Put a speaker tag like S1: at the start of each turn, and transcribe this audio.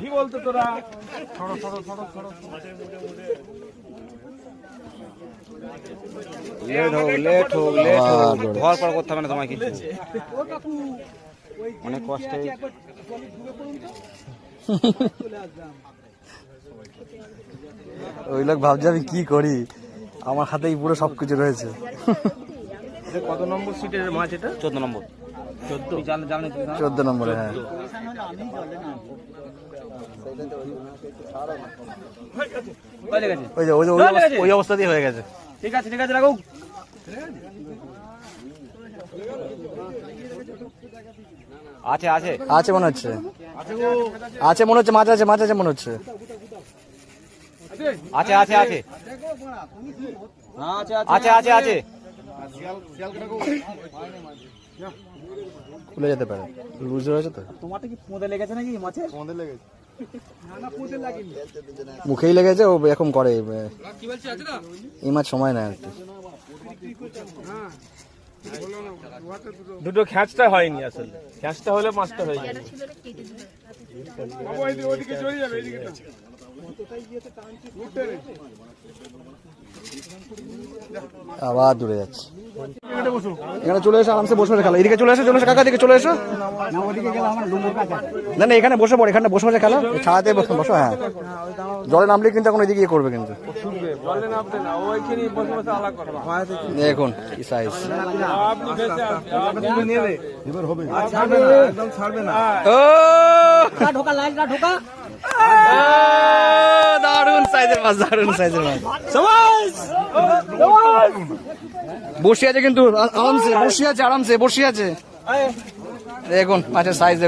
S1: কি বলতো তোরা? ছড়ো ছড়ো ছড়ো ছড়ো। লেট হোক লেট হোক লেট হোক, ঘর পর করতে হবে না তোমায় কিছু, অনেক কষ্টে।
S2: ওই লোক ভাবছে আমি কি করি, আমার হাতেই পুরো সবকিছু রয়েছে।
S1: কত নম্বর সিটের মাছ এটা? 14 নম্বর।
S2: 14 নম্বরে, হ্যাঁ। ওই যে ওই অবস্থাতেই হয়ে গেছে।
S1: ঠিক আছে ঠিক আছে, রাখো। আছে আছে
S2: আছে মনে হচ্ছে, আছে মনে হচ্ছে, মাছ আছে, মাছ আছে মনে হচ্ছে।
S1: আছে আছে আছে আছে আছে আছে।
S2: খুলে যেতে পারে, লুজ রয়েছে তো।
S1: তোমারটা কি পোঁদে লেগেছে নাকি মাছের? পোঁদে লেগেছে,
S2: মুখেই লেগেছে। ও এরকম করে, এই মাছ সময় নেয় একটু।
S1: দুটো খ্যাঁচটা হয়নি, আসলে খ্যাঁচটা হলে মাছটা হয়ে যাবে।
S2: আবার দূরে যাচ্ছে। এখানে চলে এসে আরামসে বসে খেলা। এদিকে চলে এসো, চলে এসো কাকা, দিকে চলে এসো। না না, এখানে বসে পড়ো, এখানে বসে বসে খেলা, ছাড়াতে বসো। হ্যাঁ, জলে নামলে কিন্তু এখন ওইদিকে করবে কিন্তু। দেখুন কি সাইজ। দারুন সাইজের মাছ, দারুন সাইজের মাছ। বসে আছে কিন্তু আরামসে, বসে আছে আরামসে, বসে আছে। দেখুন মাছের সাইজ দেখুন।